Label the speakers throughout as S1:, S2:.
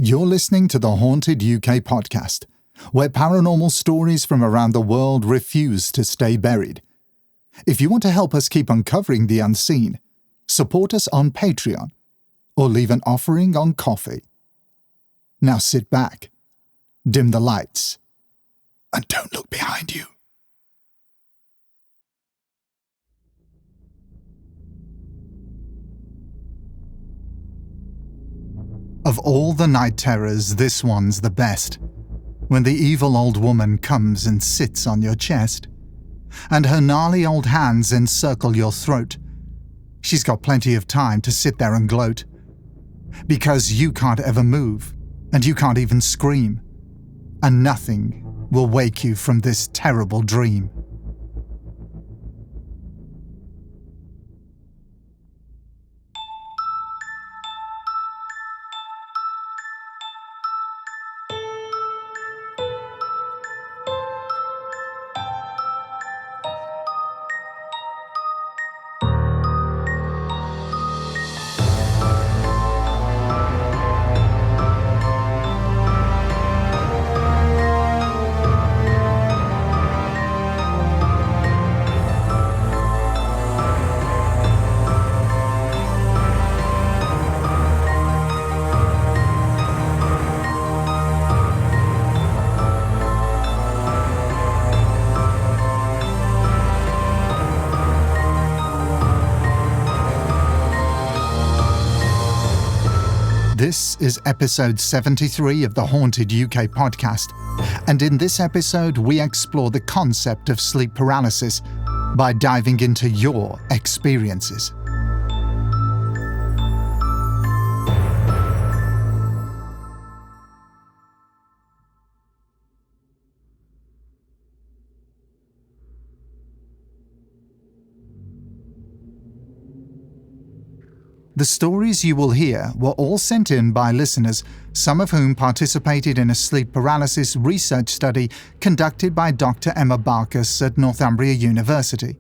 S1: You're listening to the Haunted UK podcast, where paranormal stories from around the world refuse to stay buried. If you want to help us keep uncovering the unseen, support us on Patreon or leave an offering on Ko-fi. Now sit back, dim the lights, and don't look behind you. Of all the night terrors, this one's the best. When the evil old woman comes and sits on your chest, and her gnarly old hands encircle your throat. She's got plenty of time to sit there and gloat. Because you can't ever move, and you can't even scream, and nothing will wake you from this terrible dream. This is episode 73 of the Haunted UK podcast, and in this episode we explore the concept of sleep paralysis by diving into your experiences. The stories you will hear were all sent in by listeners, some of whom participated in a sleep paralysis research study conducted by Dr Emma Barkus at Northumbria University.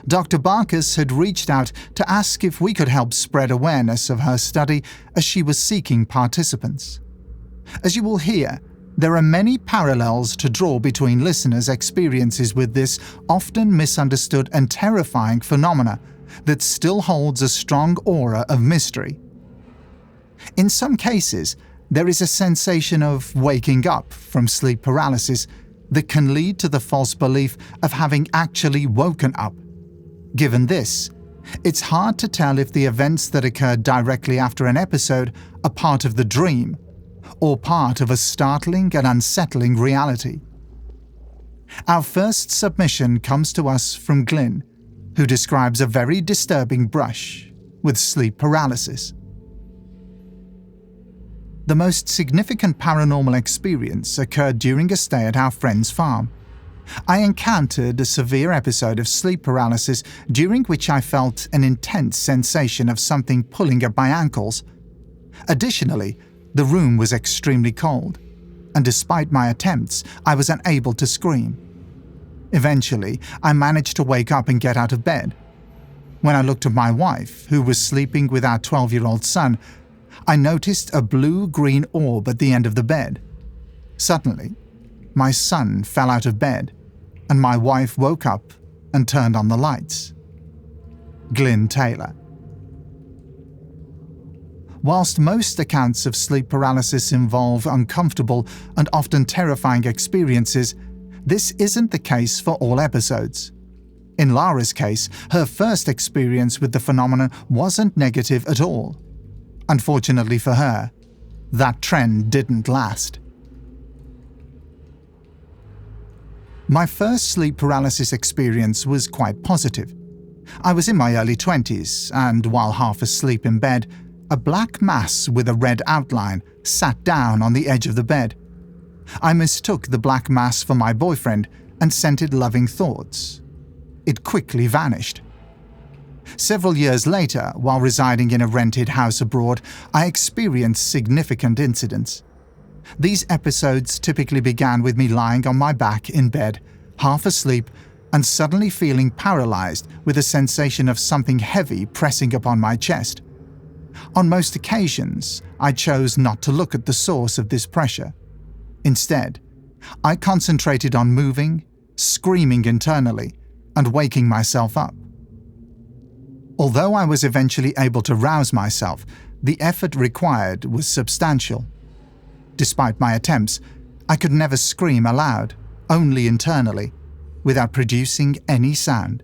S1: Dr Barkus had reached out to ask if we could help spread awareness of her study as she was seeking participants. As you will hear, there are many parallels to draw between listeners' experiences with this often misunderstood and terrifying phenomena that still holds a strong aura of mystery. In some cases, there is a sensation of waking up from sleep paralysis that can lead to the false belief of having actually woken up. Given this, it's hard to tell if the events that occurred directly after an episode are part of the dream or part of a startling and unsettling reality. Our first submission comes to us from Glyn, who describes a very disturbing brush with sleep paralysis. The most significant paranormal experience occurred during a stay at our friend's farm. I encountered a severe episode of sleep paralysis during which I felt an intense sensation of something pulling at my ankles. Additionally, the room was extremely cold, and despite my attempts, I was unable to scream. Eventually, I managed to wake up and get out of bed. When I looked at my wife, who was sleeping with our 12-year-old son, I noticed a blue-green orb at the end of the bed. Suddenly, my son fell out of bed, and my wife woke up and turned on the lights. Glyn Taylor. Whilst most accounts of sleep paralysis involve uncomfortable and often terrifying experiences, this isn't the case for all episodes. In Lara's case, her first experience with the phenomenon wasn't negative at all. Unfortunately for her, that trend didn't last. My first sleep paralysis experience was quite positive. I was in my early 20s, and while half asleep in bed, a black mass with a red outline sat down on the edge of the bed. I mistook the black mass for my boyfriend and sent it loving thoughts. It quickly vanished. Several years later, while residing in a rented house abroad, I experienced significant incidents. These episodes typically began with me lying on my back in bed, half asleep, and suddenly feeling paralyzed with a sensation of something heavy pressing upon my chest. On most occasions, I chose not to look at the source of this pressure. Instead, I concentrated on moving, screaming internally, and waking myself up. Although I was eventually able to rouse myself, the effort required was substantial. Despite my attempts, I could never scream aloud, only internally, without producing any sound.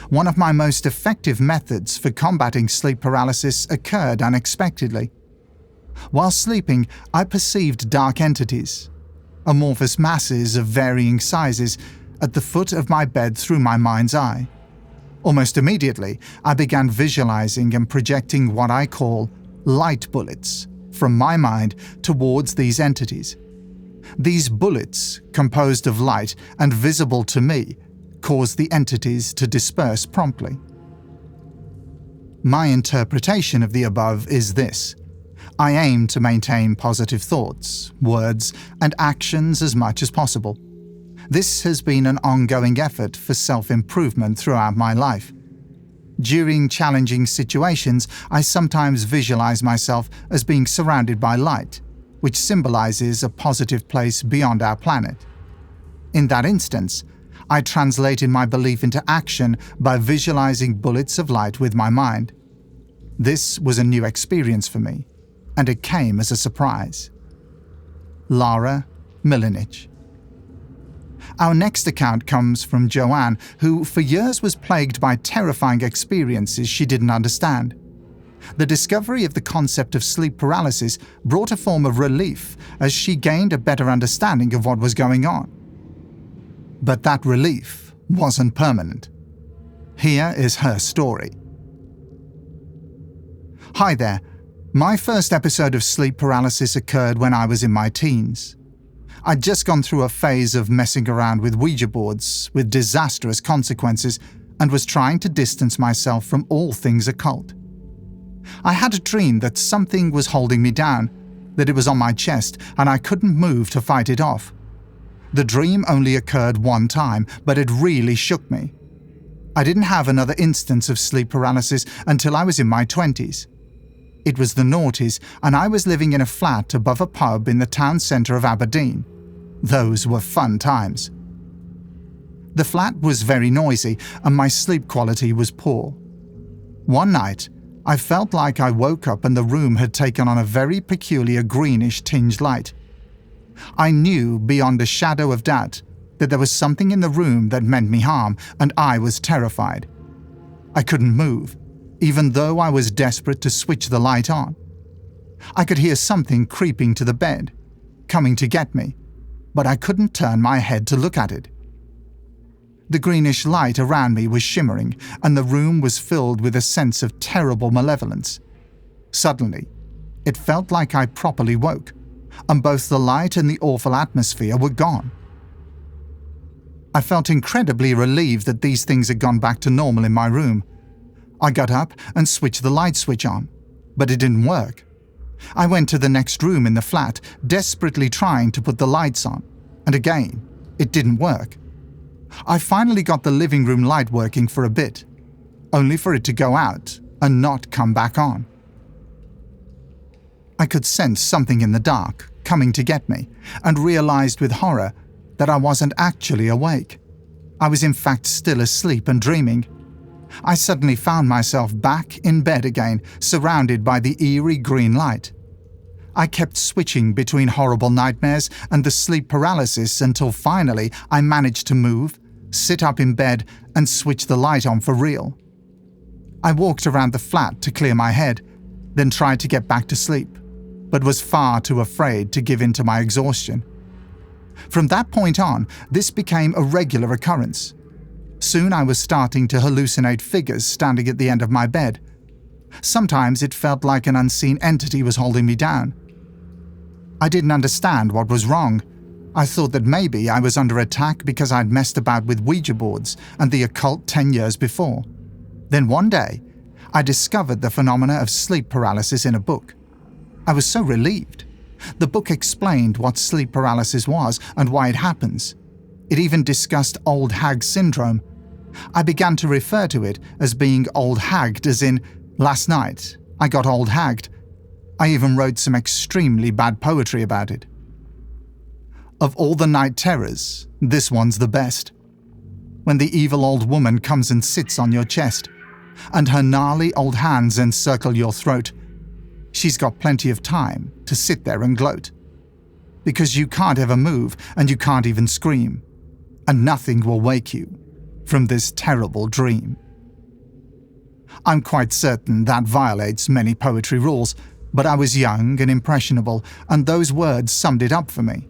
S1: One of my most effective methods for combating sleep paralysis occurred unexpectedly. While sleeping, I perceived dark entities, amorphous masses of varying sizes, at the foot of my bed through my mind's eye. Almost immediately, I began visualizing and projecting what I call light bullets from my mind towards these entities. These bullets, composed of light and visible to me, cause the entities to disperse promptly. My interpretation of the above is this: I aim to maintain positive thoughts, words, and actions as much as possible. This has been an ongoing effort for self-improvement throughout my life. During challenging situations, I sometimes visualize myself as being surrounded by light, which symbolizes a positive place beyond our planet. In that instance, I translated my belief into action by visualizing bullets of light with my mind. This was a new experience for me, and it came as a surprise. Lara Milinich. Our next account comes from Joanne, who for years was plagued by terrifying experiences she didn't understand. The discovery of the concept of sleep paralysis brought a form of relief as she gained a better understanding of what was going on. But that relief wasn't permanent. Here is her story. Hi there. My first episode of sleep paralysis occurred when I was in my teens. I'd just gone through a phase of messing around with Ouija boards with disastrous consequences and was trying to distance myself from all things occult. I had a dream that something was holding me down, that it was on my chest and I couldn't move to fight it off. The dream only occurred one time, but it really shook me. I didn't have another instance of sleep paralysis until I was in my 20s. It was the noughties, and I was living in a flat above a pub in the town centre of Aberdeen. Those were fun times. The flat was very noisy, and my sleep quality was poor. One night, I felt like I woke up and the room had taken on a very peculiar greenish-tinged light. I knew beyond a shadow of doubt that there was something in the room that meant me harm, and I was terrified. I couldn't move, even though I was desperate to switch the light on. I could hear something creeping to the bed, coming to get me, but I couldn't turn my head to look at it. The greenish light around me was shimmering, and the room was filled with a sense of terrible malevolence. Suddenly, it felt like I properly woke, and both the light and the awful atmosphere were gone. I felt incredibly relieved that these things had gone back to normal in my room. I got up and switched the light switch on, but it didn't work. I went to the next room in the flat, desperately trying to put the lights on, and again, it didn't work. I finally got the living room light working for a bit, only for it to go out and not come back on. I could sense something in the dark coming to get me, and realized with horror that I wasn't actually awake. I was in fact still asleep and dreaming. I suddenly found myself back in bed again, surrounded by the eerie green light. I kept switching between horrible nightmares and the sleep paralysis until finally I managed to move, sit up in bed, and switch the light on for real. I walked around the flat to clear my head, then tried to get back to sleep, but was far too afraid to give in to my exhaustion. From that point on, this became a regular occurrence. Soon I was starting to hallucinate figures standing at the end of my bed. Sometimes it felt like an unseen entity was holding me down. I didn't understand what was wrong. I thought that maybe I was under attack because I'd messed about with Ouija boards and the occult 10 years before. Then one day, I discovered the phenomena of sleep paralysis in a book. I was so relieved. The book explained what sleep paralysis was and why it happens. It even discussed old hag syndrome. I began to refer to it as being old hagged, as in, last night I got old hagged. I even wrote some extremely bad poetry about it. Of all the night terrors, this one's the best. When the evil old woman comes and sits on your chest, and her gnarly old hands encircle your throat, she's got plenty of time to sit there and gloat. Because you can't ever move, and you can't even scream, and nothing will wake you from this terrible dream. I'm quite certain that violates many poetry rules, but I was young and impressionable, and those words summed it up for me.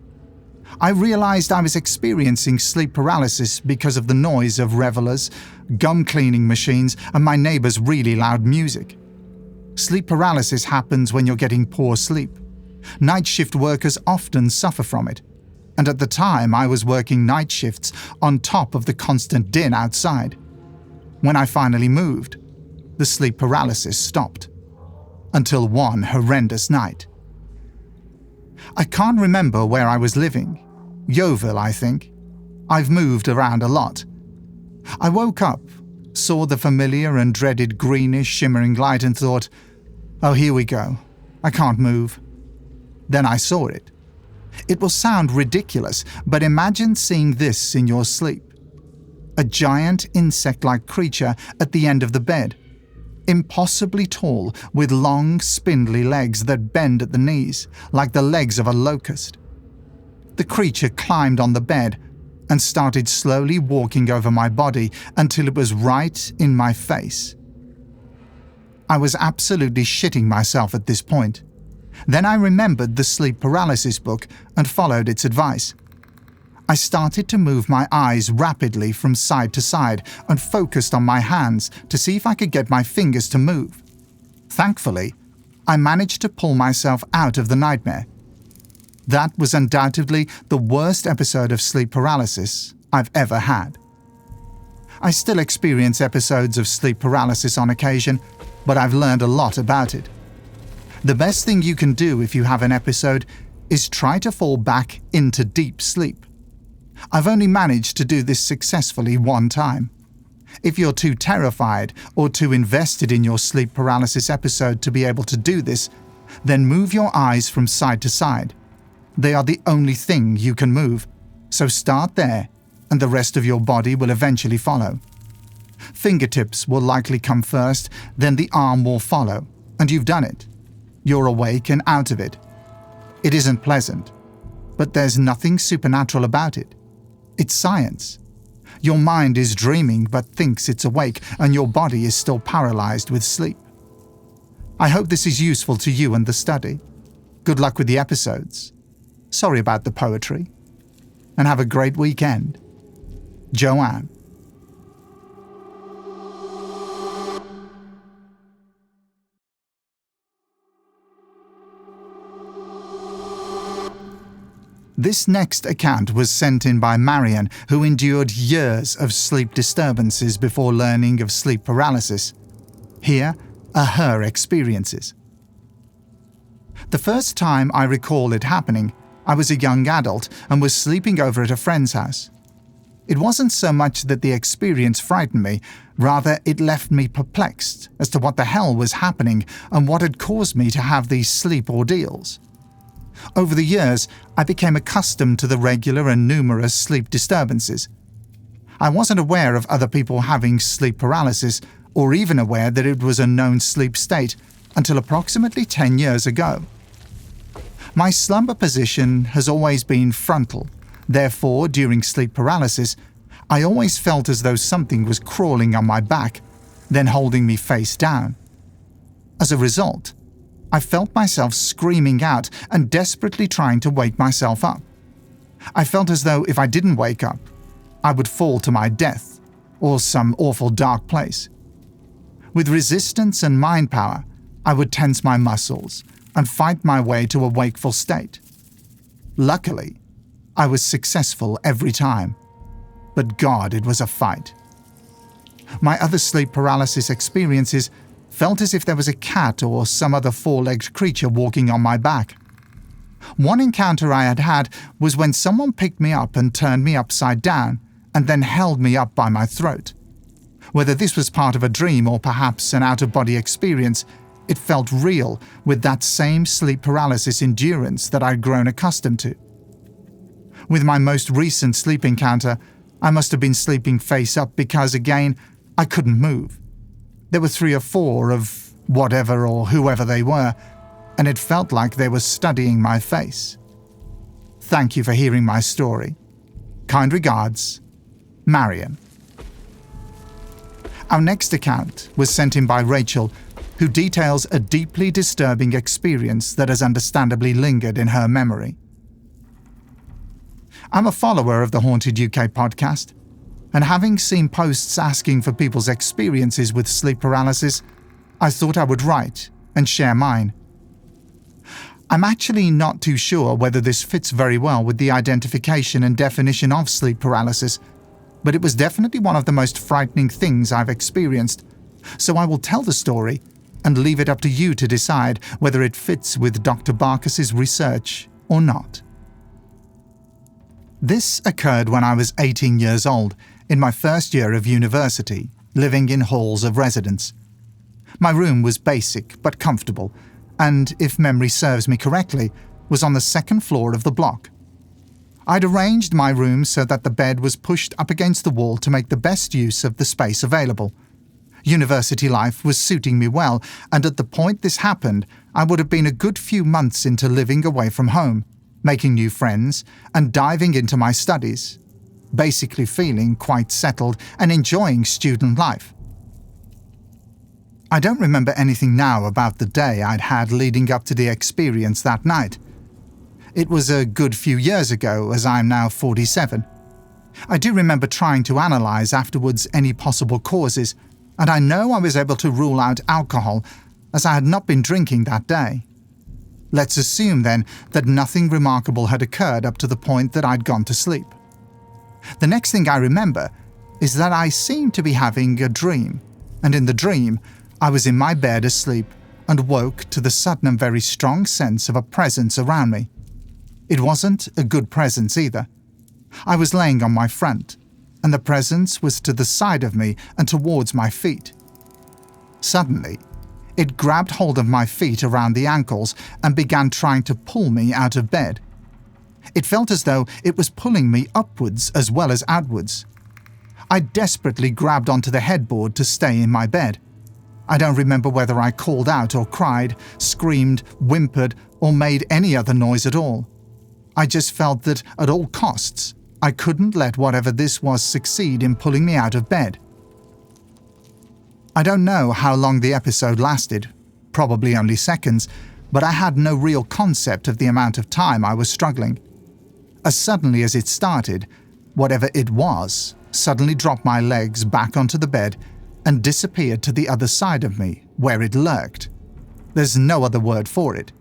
S1: I realized I was experiencing sleep paralysis because of the noise of revelers, gum cleaning machines, and my neighbor's really loud music. Sleep paralysis happens when you're getting poor sleep. Night shift workers often suffer from it, and at the time I was working night shifts on top of the constant din outside. When I finally moved, the sleep paralysis stopped. Until one horrendous night. I can't remember where I was living. Yeovil, I think. I've moved around a lot. I woke up, saw the familiar and dreaded greenish shimmering light and thought, oh, here we go. I can't move. Then I saw it. It will sound ridiculous, but imagine seeing this in your sleep. A giant insect-like creature at the end of the bed. Impossibly tall, with long, spindly legs that bend at the knees, like the legs of a locust. The creature climbed on the bed and started slowly walking over my body until it was right in my face. I was absolutely shitting myself at this point. Then I remembered the sleep paralysis book and followed its advice. I started to move my eyes rapidly from side to side and focused on my hands to see if I could get my fingers to move. Thankfully, I managed to pull myself out of the nightmare. That was undoubtedly the worst episode of sleep paralysis I've ever had. I still experience episodes of sleep paralysis on occasion, but I've learned a lot about it. The best thing you can do if you have an episode is try to fall back into deep sleep. I've only managed to do this successfully one time. If you're too terrified or too invested in your sleep paralysis episode to be able to do this, then move your eyes from side to side. They are the only thing you can move, so start there, and the rest of your body will eventually follow. Fingertips will likely come first, then the arm will follow, and you've done it. You're awake and out of it. It isn't pleasant, but there's nothing supernatural about it. It's science. Your mind is dreaming but thinks it's awake, and your body is still paralyzed with sleep. I hope this is useful to you and the study. Good luck with the episodes. Sorry about the poetry. And have a great weekend. Joanne. This next account was sent in by Marion, who endured years of sleep disturbances before learning of sleep paralysis. Here are her experiences. The first time I recall it happening, I was a young adult and was sleeping over at a friend's house. It wasn't so much that the experience frightened me, rather it left me perplexed as to what the hell was happening and what had caused me to have these sleep ordeals. Over the years, I became accustomed to the regular and numerous sleep disturbances. I wasn't aware of other people having sleep paralysis, or even aware that it was a known sleep state, until approximately 10 years ago. My slumber position has always been frontal. Therefore, during sleep paralysis, I always felt as though something was crawling on my back, then holding me face down. As a result, I felt myself screaming out and desperately trying to wake myself up. I felt as though if I didn't wake up, I would fall to my death or some awful dark place. With resistance and mind power, I would tense my muscles and fight my way to a wakeful state. Luckily, I was successful every time, but God, it was a fight. My other sleep paralysis experiences felt as if there was a cat or some other four-legged creature walking on my back. One encounter I had had was when someone picked me up and turned me upside down and then held me up by my throat. Whether this was part of a dream or perhaps an out-of-body experience, It felt real, with that same sleep paralysis endurance that I'd grown accustomed to. With my most recent sleep encounter, I must have been sleeping face up because, again, I couldn't move. There were 3 or 4 of whatever or whoever they were, and it felt like they were studying my face. Thank you for hearing my story. Kind regards, Marion. Our next account was sent in by Rachel, who details a deeply disturbing experience that has understandably lingered in her memory. I'm a follower of the Haunted UK podcast, and having seen posts asking for people's experiences with sleep paralysis, I thought I would write and share mine. I'm actually not too sure whether this fits very well with the identification and definition of sleep paralysis, but it was definitely one of the most frightening things I've experienced, so I will tell the story and leave it up to you to decide whether it fits with Dr. Barkus's research or not. This occurred when I was 18 years old, in my first year of university, living in halls of residence. My room was basic but comfortable, and, if memory serves me correctly, was on the 2nd floor of the block. I'd arranged my room so that the bed was pushed up against the wall to make the best use of the space available. University life was suiting me well, and at the point this happened, I would have been a good few months into living away from home, making new friends, and diving into my studies, basically feeling quite settled and enjoying student life. I don't remember anything now about the day I'd had leading up to the experience that night. It was a good few years ago, as I'm now 47. I do remember trying to analyse afterwards any possible causes, and I know I was able to rule out alcohol, as I had not been drinking that day. Let's assume, then, that nothing remarkable had occurred up to the point that I'd gone to sleep. The next thing I remember is that I seemed to be having a dream, and in the dream, I was in my bed asleep and woke to the sudden and very strong sense of a presence around me. It wasn't a good presence either. I was laying on my front, and the presence was to the side of me and towards my feet. Suddenly, it grabbed hold of my feet around the ankles and began trying to pull me out of bed. It felt as though it was pulling me upwards as well as outwards. I desperately grabbed onto the headboard to stay in my bed. I don't remember whether I called out or cried, screamed, whimpered, or made any other noise at all. I just felt that, at all costs, I couldn't let whatever this was succeed in pulling me out of bed. I don't know how long the episode lasted, probably only seconds, but I had no real concept of the amount of time I was struggling. As suddenly as it started, whatever it was suddenly dropped my legs back onto the bed and disappeared to the other side of me, where it lurked. There's no other word for it.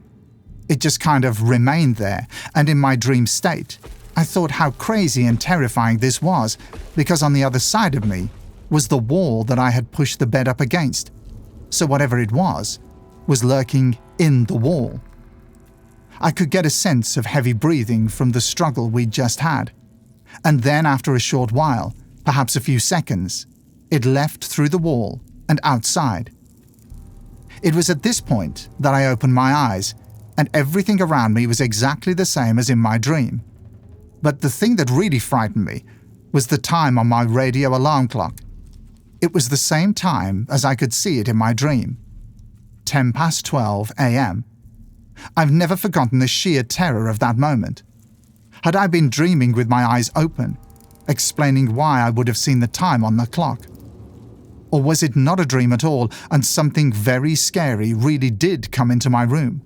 S1: It just kind of remained there, and in my dream state, I thought how crazy and terrifying this was, because on the other side of me was the wall that I had pushed the bed up against. So whatever it was lurking in the wall. I could get a sense of heavy breathing from the struggle we'd just had. And then after a short while, perhaps a few seconds, it left through the wall and outside. It was at this point that I opened my eyes, and everything around me was exactly the same as in my dream. But the thing that really frightened me was the time on my radio alarm clock. It was the same time as I could see it in my dream. 12 a.m. I've never forgotten the sheer terror of that moment. Had I been dreaming with my eyes open, explaining why I would have seen the time on the clock? Or was it not a dream at all, and something very scary really did come into my room?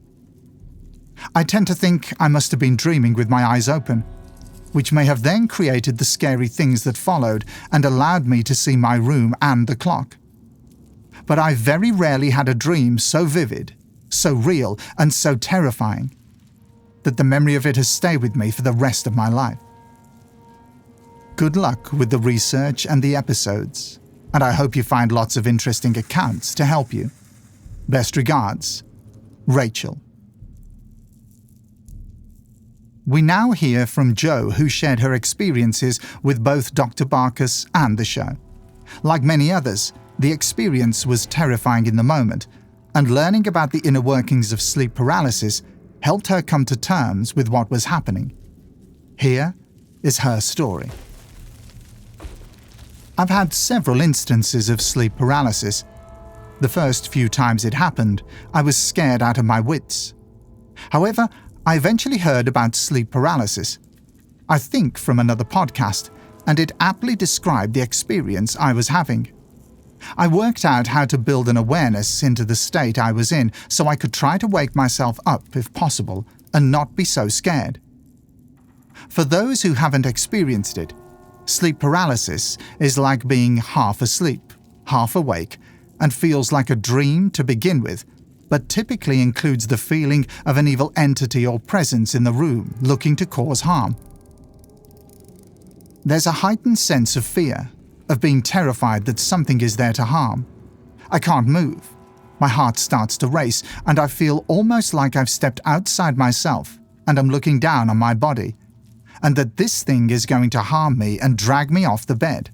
S1: I tend to think I must have been dreaming with my eyes open, which may have then created the scary things that followed and allowed me to see my room and the clock. But I very rarely had a dream so vivid, so real, and so terrifying that the memory of it has stayed with me for the rest of my life. Good luck with the research and the episodes, and I hope you find lots of interesting accounts to help you. Best regards, Rachel. We now hear from Jo, who shared her experiences with both Dr. Barkus and the show. Like many others, the experience was terrifying in the moment, and learning about the inner workings of sleep paralysis helped her come to terms with what was happening. Here is her story. I've had several instances of sleep paralysis. The first few times it happened, I was scared out of my wits. However, I eventually heard about sleep paralysis, I think from another podcast, and it aptly described the experience I was having. I worked out how to build an awareness into the state I was in so I could try to wake myself up if possible and not be so scared. For those who haven't experienced it, sleep paralysis is like being half asleep, half awake, and feels like a dream to begin with, but typically includes the feeling of an evil entity or presence in the room looking to cause harm. There's a heightened sense of fear, of being terrified that something is there to harm. I can't move. My heart starts to race, and I feel almost like I've stepped outside myself and I'm looking down on my body, and that this thing is going to harm me and drag me off the bed.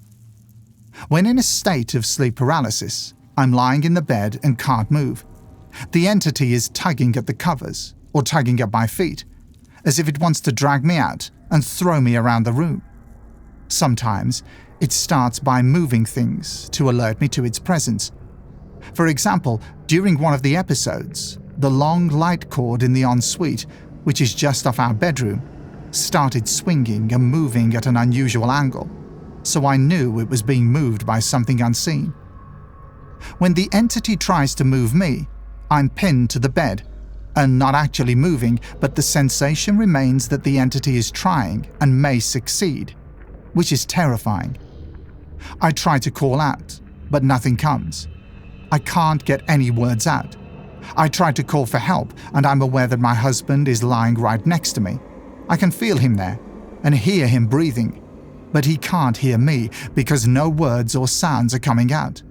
S1: When in a state of sleep paralysis, I'm lying in the bed and can't move. The entity is tugging at the covers or tugging at my feet, as if it wants to drag me out and throw me around the room. Sometimes it starts by moving things to alert me to its presence. For example, during one of the episodes, the long light cord in the ensuite, which is just off our bedroom, started swinging and moving at an unusual angle, so I knew it was being moved by something unseen. When the entity tries to move me, I'm pinned to the bed, and not actually moving, but the sensation remains that the entity is trying and may succeed, which is terrifying. I try to call out, but nothing comes. I can't get any words out. I try to call for help, and I'm aware that my husband is lying right next to me. I can feel him there and hear him breathing, but he can't hear me because no words or sounds are coming out.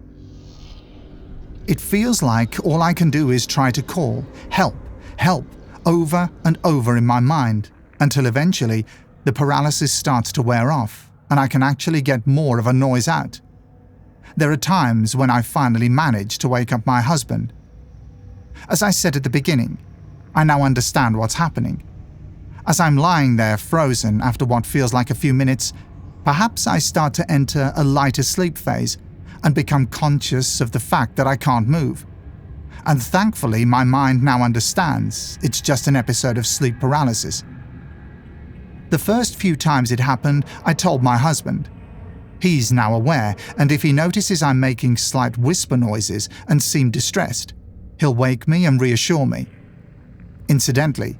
S1: It feels like all I can do is try to call, help, help, over and over in my mind, until eventually the paralysis starts to wear off and I can actually get more of a noise out. There are times when I finally manage to wake up my husband. As I said at the beginning, I now understand what's happening. As I'm lying there frozen after what feels like a few minutes, perhaps I start to enter a lighter sleep phase and become conscious of the fact that I can't move. And thankfully, my mind now understands it's just an episode of sleep paralysis. The first few times it happened, I told my husband. He's now aware, and if he notices I'm making slight whisper noises and seem distressed, he'll wake me and reassure me. Incidentally,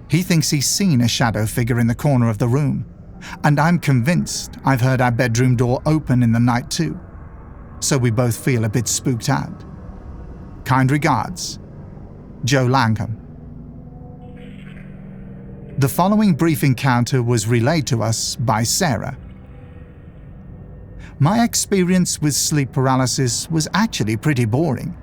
S1: he thinks he's seen a shadow figure in the corner of the room, and I'm convinced I've heard our bedroom door open in the night too. So we both feel a bit spooked out. Kind regards, Joe Langham. The following brief encounter was relayed to us by Sarah. My experience with sleep paralysis was actually pretty boring.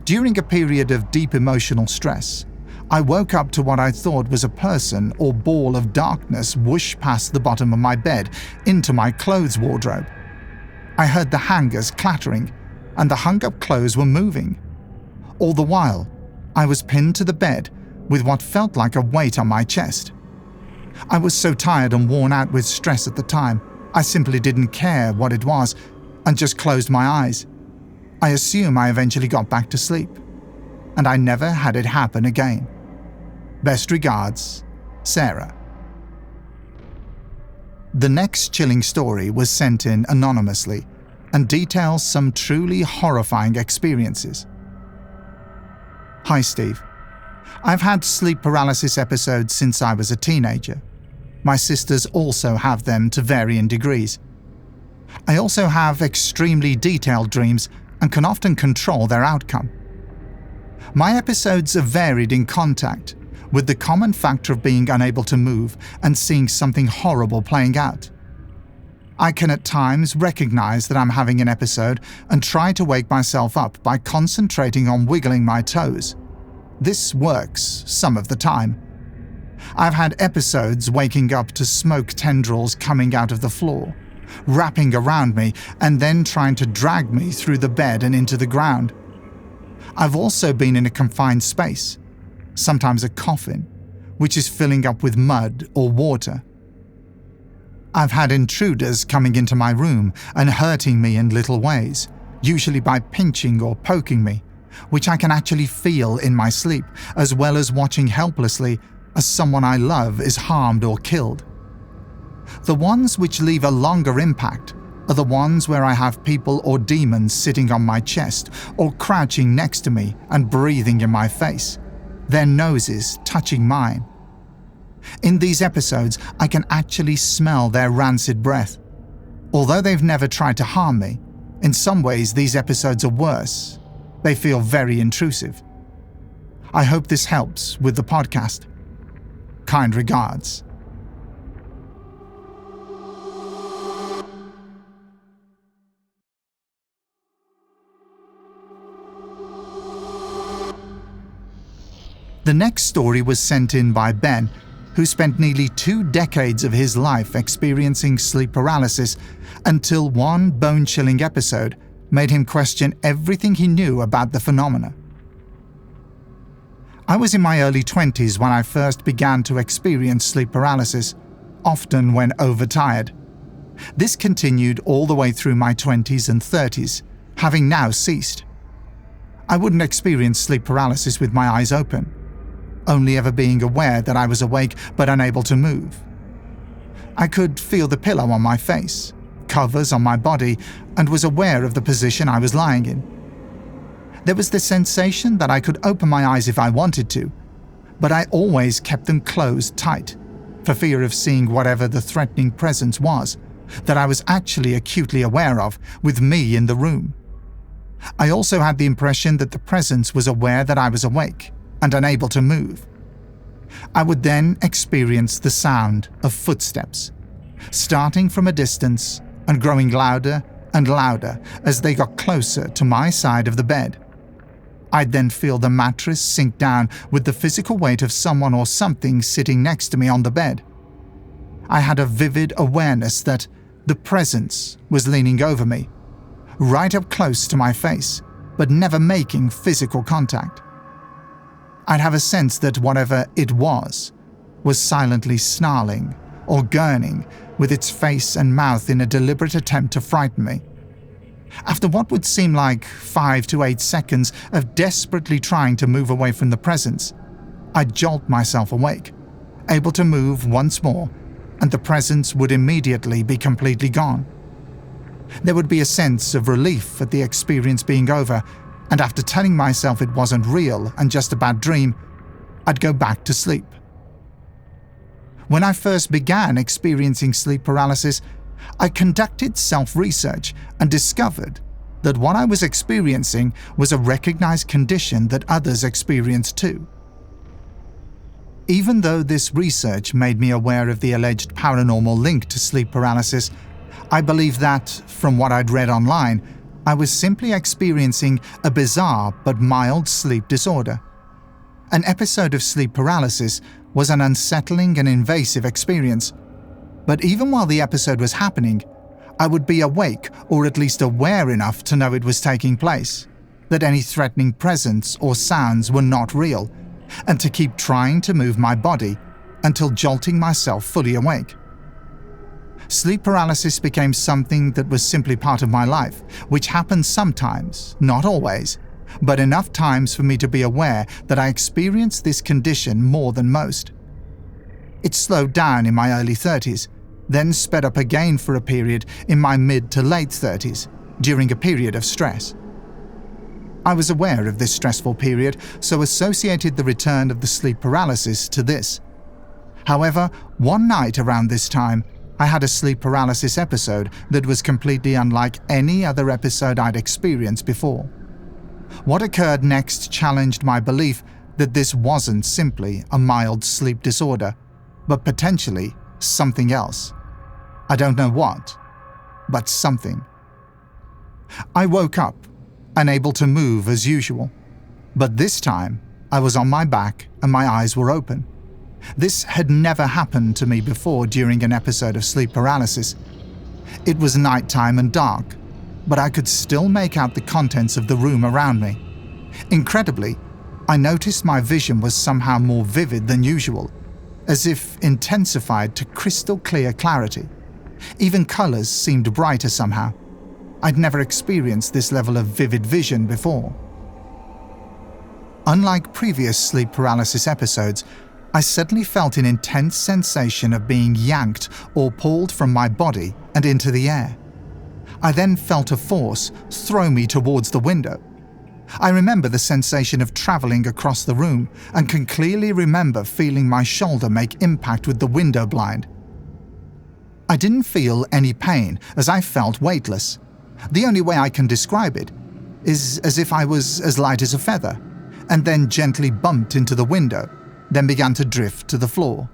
S1: During a period of deep emotional stress, I woke up to what I thought was a person or ball of darkness whoosh past the bottom of my bed into my clothes wardrobe. I heard the hangers clattering, and the hung-up clothes were moving. All the while, I was pinned to the bed with what felt like a weight on my chest. I was so tired and worn out with stress at the time, I simply didn't care what it was and just closed my eyes. I assume I eventually got back to sleep, and I never had it happen again. Best regards, Sarah. The next chilling story was sent in anonymously and details some truly horrifying experiences. Hi Steve. I've had sleep paralysis episodes since I was a teenager. My sisters also have them to varying degrees. I also have extremely detailed dreams and can often control their outcome. My episodes are varied in contact, with the common factor of being unable to move and seeing something horrible playing out. I can at times recognize that I'm having an episode and try to wake myself up by concentrating on wiggling my toes. This works some of the time. I've had episodes waking up to smoke tendrils coming out of the floor, wrapping around me and then trying to drag me through the bed and into the ground. I've also been in a confined space, sometimes a coffin, which is filling up with mud or water. I've had intruders coming into my room and hurting me in little ways, usually by pinching or poking me, which I can actually feel in my sleep, as well as watching helplessly as someone I love is harmed or killed. The ones which leave a longer impact are the ones where I have people or demons sitting on my chest or crouching next to me and breathing in my face, their noses touching mine. In these episodes, I can actually smell their rancid breath. Although they've never tried to harm me, in some ways these episodes are worse. They feel very intrusive. I hope this helps with the podcast. Kind regards. The next story was sent in by Ben, who spent nearly 2 decades of his life experiencing sleep paralysis until one bone-chilling episode made him question everything he knew about the phenomena. I was in my early 20s when I first began to experience sleep paralysis, often when overtired. This continued all the way through my 20s and 30s, having now ceased. I wouldn't experience sleep paralysis with my eyes open, only ever being aware that I was awake but unable to move. I could feel the pillow on my face, covers on my body, and was aware of the position I was lying in. There was the sensation that I could open my eyes if I wanted to, but I always kept them closed tight, for fear of seeing whatever the threatening presence was, that I was actually acutely aware of, with me in the room. I also had the impression that the presence was aware that I was awake and unable to move. I would then experience the sound of footsteps, starting from a distance and growing louder and louder as they got closer to my side of the bed. I'd then feel the mattress sink down with the physical weight of someone or something sitting next to me on the bed. I had a vivid awareness that the presence was leaning over me, right up close to my face, but never making physical contact. I'd have a sense that whatever it was silently snarling or gurning with its face and mouth in a deliberate attempt to frighten me. After what would seem like 5 to 8 seconds of desperately trying to move away from the presence, I'd jolt myself awake, able to move once more, and the presence would immediately be completely gone. There would be a sense of relief at the experience being over, and after telling myself it wasn't real and just a bad dream, I'd go back to sleep. When I first began experiencing sleep paralysis, I conducted self-research and discovered that what I was experiencing was a recognized condition that others experienced too. Even though this research made me aware of the alleged paranormal link to sleep paralysis, I believe that, from what I'd read online, I was simply experiencing a bizarre but mild sleep disorder. An episode of sleep paralysis was an unsettling and invasive experience, but even while the episode was happening, I would be awake or at least aware enough to know it was taking place, that any threatening presence or sounds were not real, and to keep trying to move my body until jolting myself fully awake. Sleep paralysis became something that was simply part of my life, which happens sometimes, not always, but enough times for me to be aware that I experienced this condition more than most. It slowed down in my early 30s, then sped up again for a period in my mid to late 30s, during a period of stress. I was aware of this stressful period, so associated the return of the sleep paralysis to this. However, one night around this time, I had a sleep paralysis episode that was completely unlike any other episode I'd experienced before. What occurred next challenged my belief that this wasn't simply a mild sleep disorder, but potentially something else. I don't know what, but something. I woke up, unable to move as usual, but this time I was on my back and my eyes were open. This had never happened to me before during an episode of sleep paralysis. It was nighttime and dark, but I could still make out the contents of the room around me. Incredibly, I noticed my vision was somehow more vivid than usual, as if intensified to crystal clear clarity. Even colours seemed brighter somehow. I'd never experienced this level of vivid vision before. Unlike previous sleep paralysis episodes, I suddenly felt an intense sensation of being yanked or pulled from my body and into the air. I then felt a force throw me towards the window. I remember the sensation of travelling across the room and can clearly remember feeling my shoulder make impact with the window blind. I didn't feel any pain as I felt weightless. The only way I can describe it is as if I was as light as a feather, and then gently bumped into the window, then began to drift to the floor.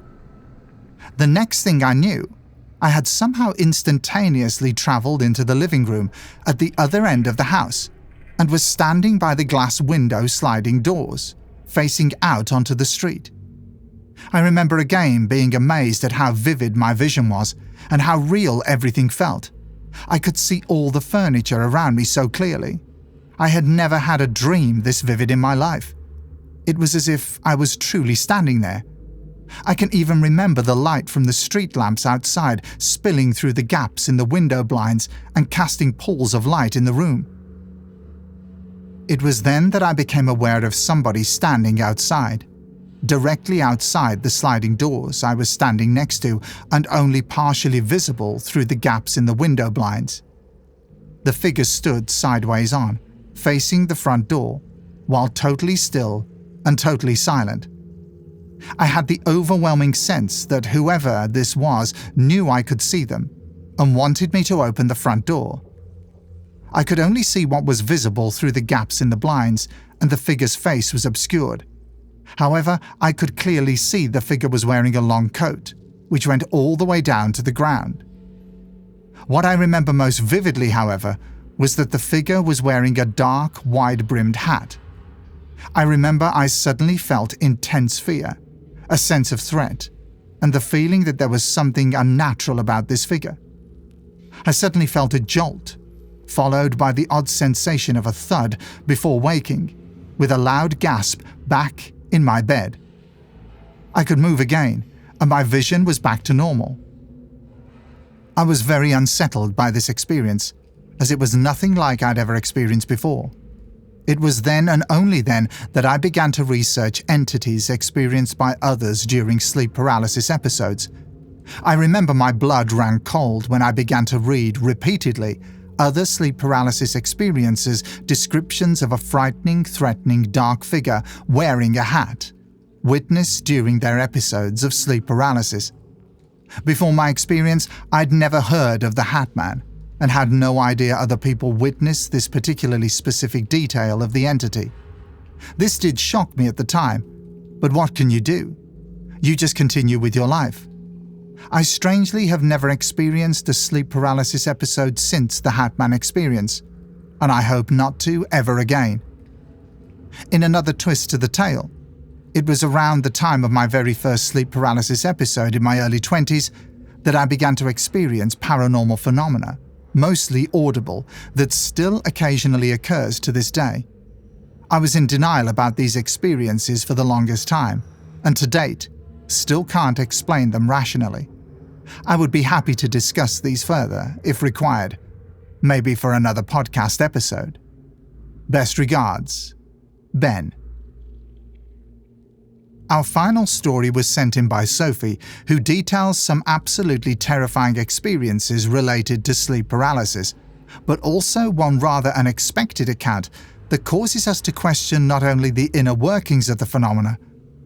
S1: The next thing I knew, I had somehow instantaneously travelled into the living room at the other end of the house and was standing by the glass window sliding doors, facing out onto the street. I remember again being amazed at how vivid my vision was and how real everything felt. I could see all the furniture around me so clearly. I had never had a dream this vivid in my life. It was as if I was truly standing there. I can even remember the light from the street lamps outside spilling through the gaps in the window blinds and casting pools of light in the room. It was then that I became aware of somebody standing outside, directly outside the sliding doors I was standing next to and only partially visible through the gaps in the window blinds. The figure stood sideways on, facing the front door, while totally still and totally silent. I had the overwhelming sense that whoever this was knew I could see them and wanted me to open the front door. I could only see what was visible through the gaps in the blinds, and the figure's face was obscured. However, I could clearly see the figure was wearing a long coat, which went all the way down to the ground. What I remember most vividly, however, was that the figure was wearing a dark, wide-brimmed hat. I remember I suddenly felt intense fear, a sense of threat, and the feeling that there was something unnatural about this figure. I suddenly felt a jolt, followed by the odd sensation of a thud before waking, with a loud gasp back in my bed. I could move again, and my vision was back to normal. I was very unsettled by this experience, as it was nothing like I'd ever experienced before. It was then and only then that I began to research entities experienced by others during sleep paralysis episodes. I remember my blood ran cold when I began to read repeatedly other sleep paralysis experiences, descriptions of a frightening, threatening dark figure wearing a hat, witnessed during their episodes of sleep paralysis. Before my experience, I'd never heard of the Hat Man, and had no idea other people witnessed this particularly specific detail of the entity. This did shock me at the time, but what can you do? You just continue with your life. I strangely have never experienced a sleep paralysis episode since the Hat Man experience, and I hope not to ever again. In another twist to the tale, it was around the time of my very first sleep paralysis episode in my early 20s that I began to experience paranormal phenomena, mostly audible, that still occasionally occurs to this day. I was in denial about these experiences for the longest time, and to date, still can't explain them rationally. I would be happy to discuss these further, if required, maybe for another podcast episode. Best regards, Ben. Our final story was sent in by Sophie, who details some absolutely terrifying experiences related to sleep paralysis, but also one rather unexpected account that causes us to question not only the inner workings of the phenomena,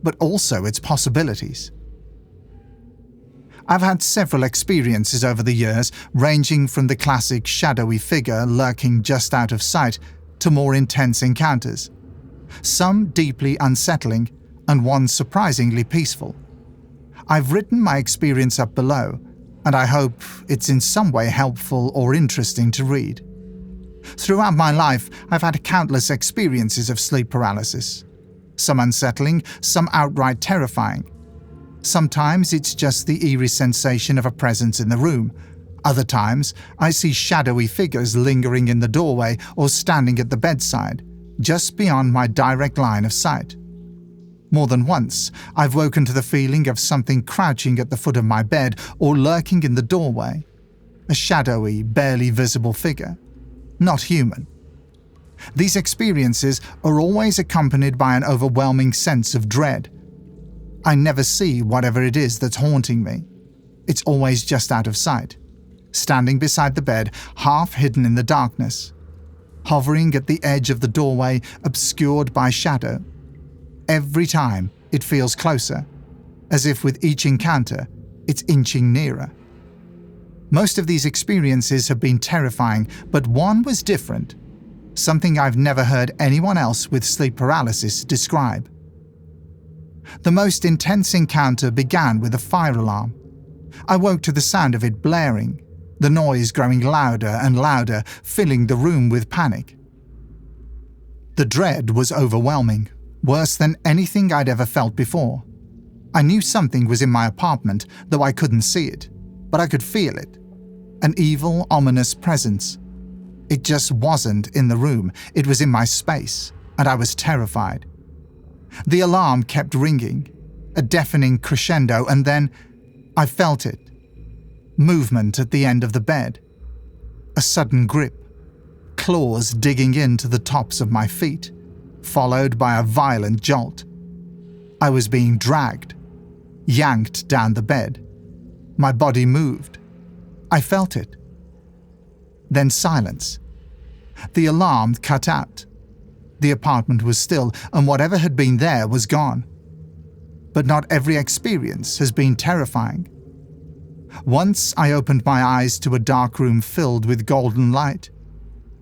S1: but also its possibilities. I've had several experiences over the years, ranging from the classic shadowy figure lurking just out of sight to more intense encounters. Some deeply unsettling, and one surprisingly peaceful. I've written my experience up below, and I hope it's in some way helpful or interesting to read. Throughout my life, I've had countless experiences of sleep paralysis. Some unsettling, some outright terrifying. Sometimes it's just the eerie sensation of a presence in the room. Other times, I see shadowy figures lingering in the doorway or standing at the bedside, just beyond my direct line of sight. More than once, I've woken to the feeling of something crouching at the foot of my bed or lurking in the doorway. A shadowy, barely visible figure. Not human. These experiences are always accompanied by an overwhelming sense of dread. I never see whatever it is that's haunting me. It's always just out of sight, standing beside the bed, half hidden in the darkness, hovering at the edge of the doorway, obscured by shadow. Every time, it feels closer, as if with each encounter, it's inching nearer. Most of these experiences have been terrifying, but one was different, something I've never heard anyone else with sleep paralysis describe. The most intense encounter began with a fire alarm. I woke to the sound of it blaring, the noise growing louder and louder, filling the room with panic. The dread was overwhelming, worse than anything I'd ever felt before. I knew something was in my apartment, though I couldn't see it, but I could feel it. An evil, ominous presence. It just wasn't in the room, it was in my space, and I was terrified. The alarm kept ringing, a deafening crescendo, and then I felt it. Movement at the end of the bed. A sudden grip. Claws digging into the tops of my feet, followed by a violent jolt. I was being dragged, yanked down the bed. My body moved. I felt it. Then silence. The alarm cut out. The apartment was still, and whatever had been there was gone. But not every experience has been terrifying. Once I opened my eyes to a dark room filled with golden light.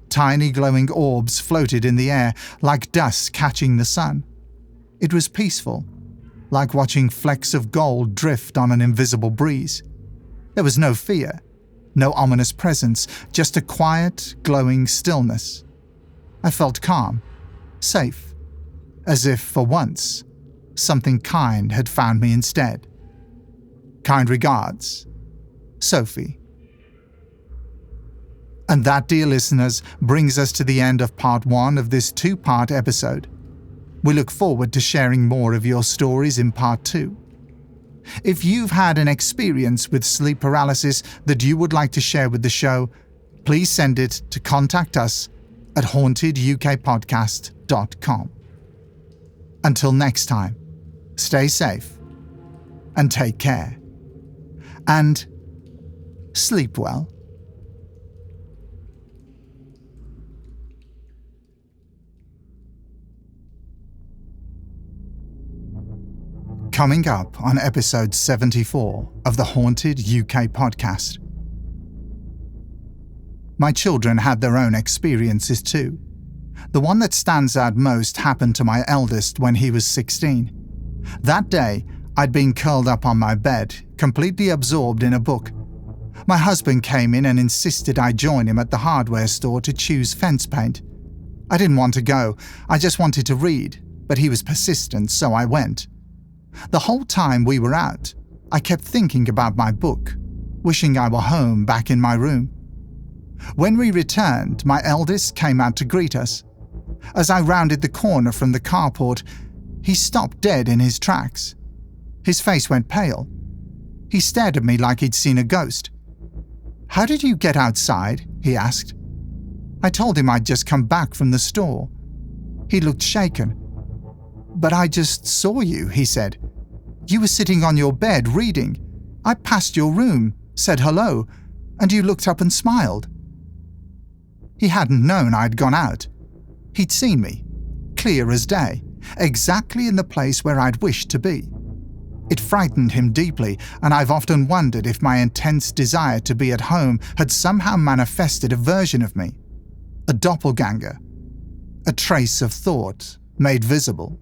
S1: Tiny glowing orbs floated in the air like dust catching the sun. It was peaceful, like watching flecks of gold drift on an invisible breeze. There was no fear, no ominous presence, just a quiet, glowing stillness. I felt calm, safe, as if, for once, something kind had found me instead. Kind regards, Sophie. And that, dear listeners, brings us to the end of part 1 of this 2-part episode. We look forward to sharing more of your stories in part 2. If you've had an experience with sleep paralysis that you would like to share with the show, please send it to contact us at hauntedukpodcast.com. Until next time, stay safe and take care. And sleep well. Coming up on episode 74 of the Haunted UK podcast. My children had their own experiences too. The one that stands out most happened to my eldest when he was 16. That day, I'd been curled up on my bed, completely absorbed in a book. My husband came in and insisted I join him at the hardware store to choose fence paint. I didn't want to go, I just wanted to read, but he was persistent, so I went. The whole time we were out, I kept thinking about my book, wishing I were home back in my room. When we returned, my eldest came out to greet us. As I rounded the corner from the carport, he stopped dead in his tracks. His face went pale. He stared at me like he'd seen a ghost. "How did you get outside?" he asked. I told him I'd just come back from the store. He looked shaken. "But I just saw you," he said. "You were sitting on your bed reading. I passed your room, said hello, and you looked up and smiled." He hadn't known I'd gone out. He'd seen me, clear as day, exactly in the place where I'd wished to be. It frightened him deeply, and I've often wondered if my intense desire to be at home had somehow manifested a version of me. A doppelganger. A trace of thought made visible.